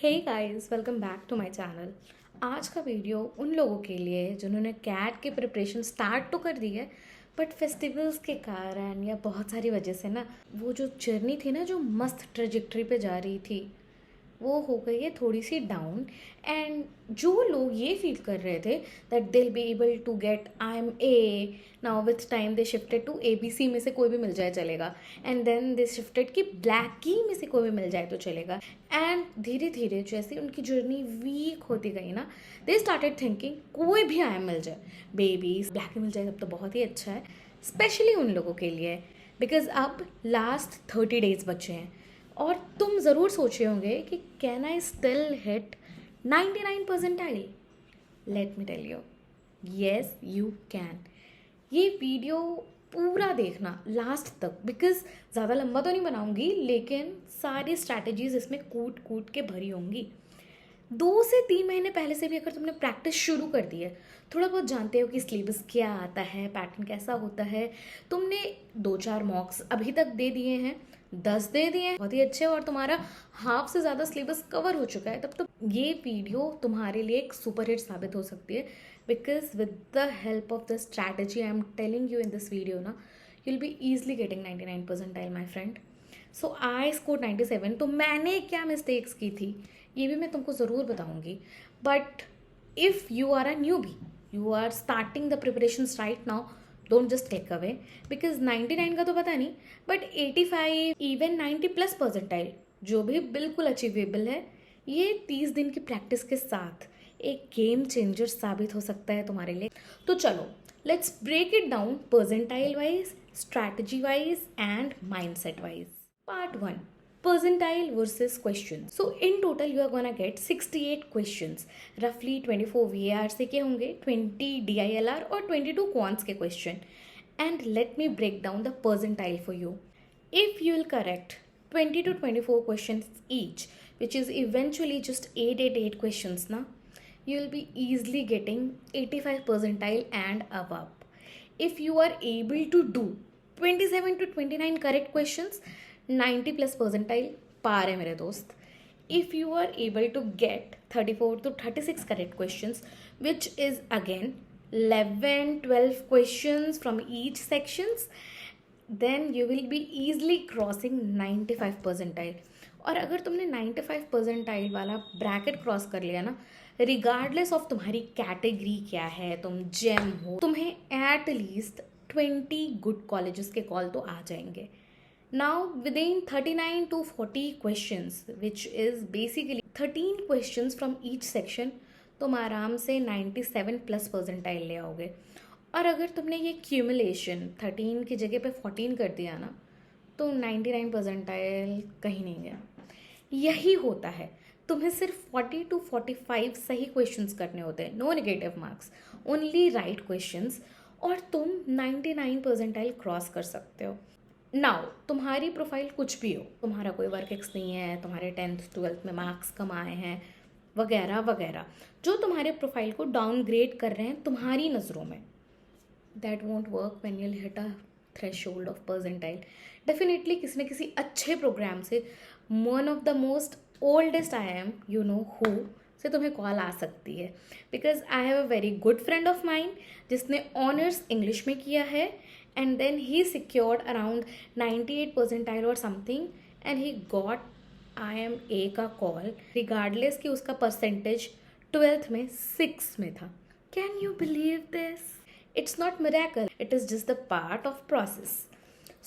Hey guys, welcome back to my channel. आज का video उन लोगों के लिए है जिन्होंने कैट की प्रिपरेशन स्टार्ट तो कर दी है, बट फेस्टिवल्स के कारण या बहुत सारी वजह से ना वो जो जर्नी थी ना, जो मस्त ट्रेजेक्ट्री पे जा रही थी, वो हो गई है थोड़ी सी डाउन। एंड जो लोग ये फील कर रहे थे that they'll be able to get I M A, now with time they shifted to A B C में से कोई भी मिल जाए चलेगा, एंड देन दे शिफ्टेड कि ब्लैक की में से कोई भी मिल जाए तो चलेगा। एंड धीरे धीरे जैसे उनकी जर्नी वीक होती गई ना, दे स्टार्टेड थिंकिंग कोई भी आई एम मिल जाए, बेबी ब्लैक की मिल जाए तब तो बहुत ही अच्छा है, स्पेशली उन लोगों के लिए। बिकॉज अब लास्ट 30 डेज बचे हैं और तुम ज़रूर सोच रहे होंगे कि can I still hit 99 percentile. Let me tell you, yes you can. ये वीडियो पूरा देखना लास्ट तक, बिकॉज ज़्यादा लंबा तो नहीं बनाऊंगी, लेकिन सारी स्ट्रैटेजीज इसमें कूट कूट के भरी होंगी। 2 से 3 महीने पहले से भी अगर तुमने प्रैक्टिस शुरू कर दी है, थोड़ा बहुत जानते हो कि सिलेबस क्या आता है, पैटर्न कैसा होता है, तुमने 2-4 मॉक्स अभी तक दे दिए हैं, 10 दे दिए हैं, बहुत ही अच्छे, और तुम्हारा हाफ से ज़्यादा सिलेबस कवर हो चुका है, तब तो ये वीडियो तुम्हारे लिए एक सुपर हिट साबित हो सकती है। Because with the help of the strategy I am telling you in this video ना, you will be easily getting 99 percentile my friend. So I score 97। तो मैंने क्या मिस्टेक्स की थी ये भी मैं तुमको ज़रूर बताऊंगी। But if you are a newbie, you are starting the preparation right now, don't just take away, because 99 का तो पता नहीं, बट 85 इवन 90 प्लस परसेंटाइल जो भी बिल्कुल अचीवेबल है, ये 30 दिन की प्रैक्टिस के साथ एक गेम चेंजर साबित हो सकता है तुम्हारे लिए। तो चलो, let's break it down percentile wise, strategy wise and mindset wise. Part 1, percentile versus questions. So in total you are gonna get 68 questions. Roughly 24 VAR से के होंगे, 20 DILR और 22 quants के question. And let me break down the percentile for you. If you will correct 20 to 24 questions each, which is eventually just 888 questions na, you will be easily getting 85 percentile and above. If you are able to do 27 to 29 correct questions, 90 plus percentile पार है मेरे दोस्त। If you are able to get 34 to 36 correct questions, which is again 11-12 questions from each sections, then you will be easily crossing 95 percentile. और अगर तुमने 95 percentile वाला bracket cross कर लिया ना, रिगार्डलेस ऑफ तुम्हारी कैटेगरी क्या है, तुम जेम हो, तुम्हें एट लीस्ट 20 गुड कॉलेजेस के कॉल तो आ जाएंगे। Now within 39 to 40 questions, which is basically 13 questions from each section, तुम आराम से 97 प्लस परसेंटाइल ले आओगे। और अगर तुमने ये क्यूमुलेशन 13 की जगह पे 14 कर दिया ना, तो 99 परसेंटाइल कहीं नहीं गया। यही होता है, तुम्हें सिर्फ 40 to 45 सही क्वेश्चंस करने होते हैं, no negative marks, only right questions, और तुम 99 परसेंटाइल क्रॉस कर सकते हो। नाउ तुम्हारी प्रोफाइल कुछ भी हो, तुम्हारा कोई वर्क एक्स नहीं है, तुम्हारे 10th-12th में मार्क्स कम आए हैं वगैरह वगैरह, जो तुम्हारे प्रोफाइल को डाउनग्रेड कर रहे हैं तुम्हारी नज़रों में, that won't work when you hit a threshold of percentile. Definitely किसी न किसी अच्छे प्रोग्राम से, one of the most oldest I am you know who से तुम्हें कॉल आ सकती है। Because I have a very good friend of mind जिसने ऑनर्स इंग्लिश में किया है, and then he secured around 98 percentile or something, and he got IMA का call regardless कि उसका परसेंटेज 12th में 6 में था। Can you believe this? It's not miracle, it is just the part of process.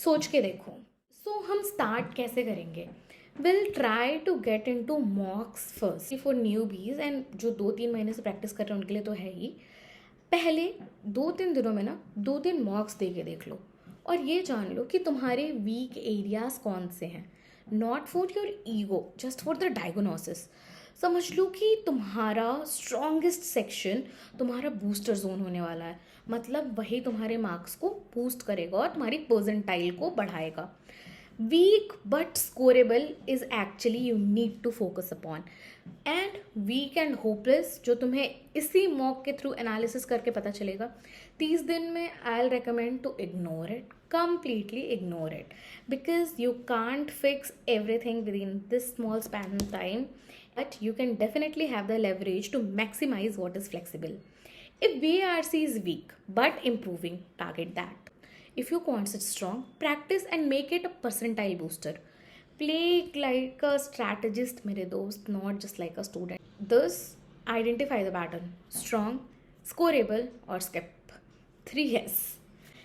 सोच के देखो। सो हम स्टार्ट कैसे करेंगे? Will try to get in to mocks first for newbies, and जो 2-3 महीने से प्रैक्टिस कर रहे हैं उनके लिए तो है ही। पहले 2-3 दिनों में ना 2-3 मॉक्स दे के देख लो, और ये जान लो कि तुम्हारे वीक एरियाज कौन से हैं। Not for your ego, just for the diagnosis. समझ लो कि तुम्हारा स्ट्रॉन्गेस्ट सेक्शन तुम्हारा बूस्टर जोन होने वाला है, मतलब वही तुम्हारे मार्क्स को बूस्ट करेगा और तुम्हारी परसेंटाइल को बढ़ाएगा। Weak but scorable is actually you need to focus upon, and weak and hopeless जो तुम्हें इसी मॉक के थ्रू एनालिसिस करके पता चलेगा 30 दिन में, I will recommend to ignore it, completely ignore it, because you can't fix everything within this small span of time, but you can definitely have the leverage to maximize what is flexible. If VARC is weak but improving, target that. If your quants is strong, practice and make it a percentile booster. Play like a strategist, mere dost, not just like a student. Thus, identify the pattern: strong, scoreable, or skip. 3S.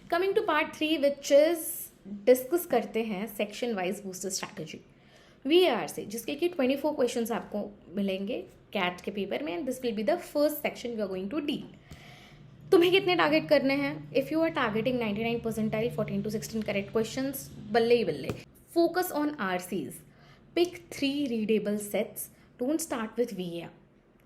Coming to part 3, which is discuss करते हैं section wise booster strategy VAR से, जिसके कि 24 questions आपको मिलेंगे cat के paper में, and this will be the first section we are going to deal. तुम्हें कितने टारगेट करने हैं? If you are targeting 99 percentile 14 to 16 correct questions, बल्ले ही बल्ले. Focus on RCs. Pick 3 readable sets. Don't start with VAR.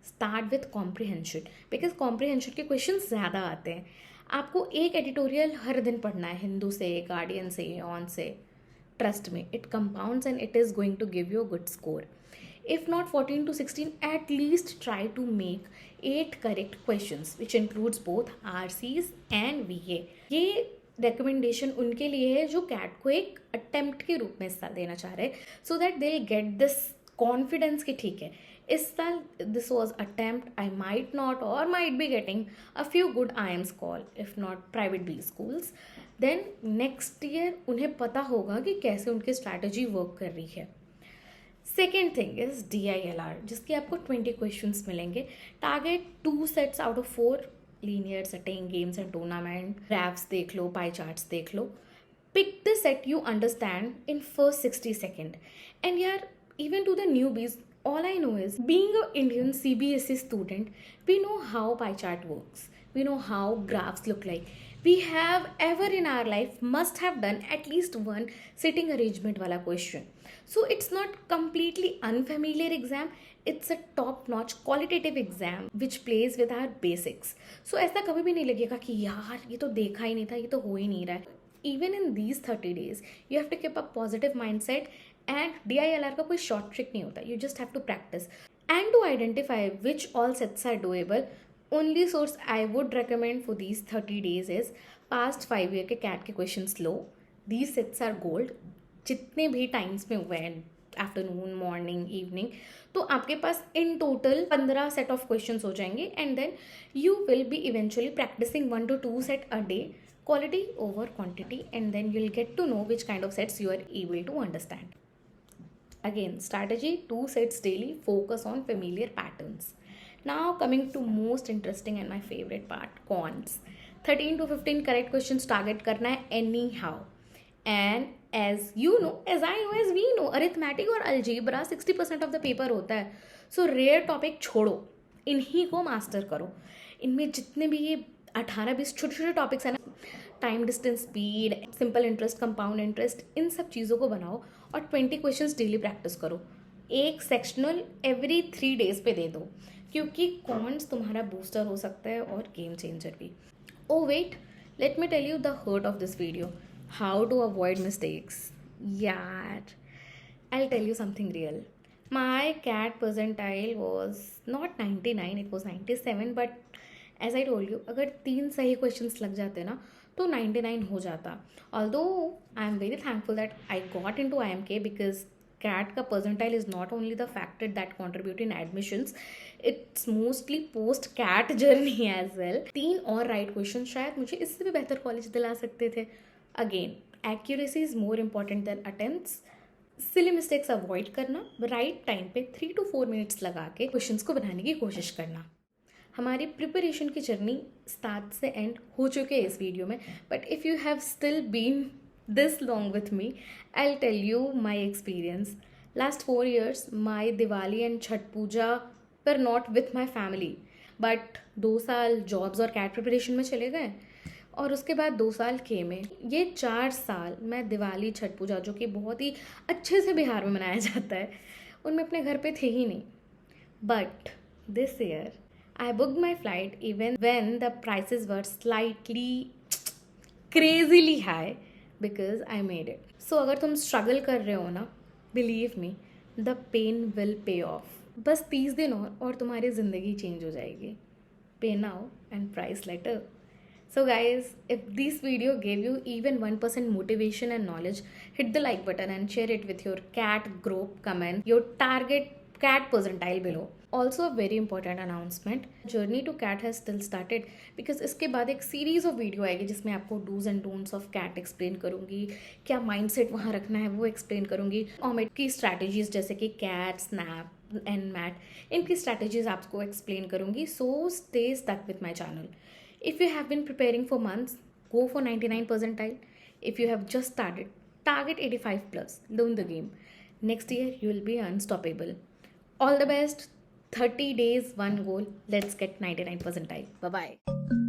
Start with comprehension, because comprehension के question ज़्यादा आते हैं. आपको एक एडिटोरियल हर दिन पढ़ना है, हिंदू से, गार्डियन से, ऑन से. ट्रस्ट में, it compounds and it is going to give you a good score. If not 14 to 16, at least try to make 8 correct questions, which includes both RCs and VA. ये recommendation उनके लिए है जो cat को एक attempt के रूप में हिस्सा देना चाह रहे हैं, so that they get this confidence कि ठीक है, इस साल this was attempt, I might not और might be getting a few good IIMs call, if not private B schools. Then next year उन्हें पता होगा कि कैसे उनकी स्ट्रैटेजी वर्क कर रही है. सेकेंड थिंग इज DILR, जिसके आपको 20 क्वेश्चंस मिलेंगे. Target 2 sets out of 4, linear setting, games and tournament, graphs देख लो, पाई चार्ट्स देख लो. Pick the set you understand in first 60 seconds. And yeah, even to the newbies, all I know is, being an Indian CBSE student, we know how pie chart works. We know how graphs look like. We have ever in our life must have done at least one sitting arrangement wala question. So it's not completely unfamiliar exam. It's a top-notch qualitative exam which plays with our basics. So ऐसा कभी भी नहीं लगेगा कि यार ये तो देखा ही नहीं था, ये तो हो ही नहीं रहा है. Even in these 30 days, you have to keep a positive mindset, and DILR का कोई short trick नहीं होता. You just have to practice. And to identify which all sets are doable, only source I would recommend for these 30 days is past 5 year के CAT के questions low. These sets are gold. जितने भी times में हुए हैं, afternoon, morning, evening, तो आपके पास in total 15 set of questions हो जाएंगे, and then you will be eventually practicing 1 to 2 set a day, quality over quantity, and then you'll get to know which kind of sets you are able to understand. Again, strategy: 2 sets daily, focus on familiar patterns. Now coming to most interesting and my favorite part, cons. 13 to 15 correct questions target करना है anyhow. And as you know, as I know, as we know, arithmetic और algebra 60% of the paper होता है. So rare topic छोड़ो, इन्हीं को master करो. इनमें जितने भी ये 18-20 छोटे छोटे टॉपिक्स हैं ना, time, distance, speed, simple interest, compound interest, इन सब चीज़ों को बनाओ और 20 क्वेश्चंस डेली प्रैक्टिस करो. एक सेक्शनल एवरी 3 days पे दे दो, क्योंकि कॉन्स तुम्हारा बूस्टर हो सकता है और गेम चेंजर भी. Oh wait, let me tell you the heart of this video, how to avoid mistakes. Yeah, I'll tell you something real. My CAT percentile was not 99, it was 97, but as I told you, अगर 3 सही questions लग जाते ना तो 99 हो जाता. Although I am very thankful that I got into IMK, because CAT का percentile is not only the factor that contribute in admissions, it's mostly post CAT journey as well. 3 और right questions शायद मुझे इससे भी बेहतर college दिला सकते थे. Again, accuracy is more important than attempts. Silly mistakes avoid करना, right time पे 3 to 4 minutes लगा के क्वेश्चंस को बनाने की कोशिश करना. हमारी प्रिपरेशन की जर्नी स्टार्ट से एंड हो चुके हैं इस वीडियो में, but if you have still been this long with me, I will tell you my experience. Last 4 years my Diwali and Chhath Puja पर not with my family, but 2 साल जॉब्स और कैट प्रिपरेशन में चले गए, और उसके बाद 2 साल के में. ये 4 साल मैं दिवाली, छठ पूजा, जो कि बहुत ही अच्छे से बिहार में मनाया जाता है, उनमें अपने घर पे थे ही नहीं. But this year I booked my flight even when the prices were slightly crazily high, because I made it. So अगर तुम स्ट्रगल कर रहे हो ना, believe me, the pain will pay off. बस 30 दिन और तुम्हारी ज़िंदगी चेंज हो जाएगी. Pay now and price later. So guys, if this video gave you even 1% motivation and knowledge, hit the like button and share it with your CAT group, comment your target CAT percentile below. Also a very important announcement, journey to CAT has still started because इसके बाद एक series of video आएगी जिसमें आपको dos and don'ts of CAT explain करूंगी, क्या mindset वहाँ रखना है वो एक्सप्लेन करूंगी, ऑमेट की स्ट्रैटेजीज जैसे कि CAT, स्नैप एंड मैट, इनकी स्ट्रैटेजीज आपको एक्सप्लेन करूंगी. So stay stuck with my channel. If you have been preparing for months, go for 99 percentile. If you have just started, target 85 plus. Learn the game. Next year, you will be unstoppable. All the best. 30 days, one goal. Let's get 99 percentile. Bye bye.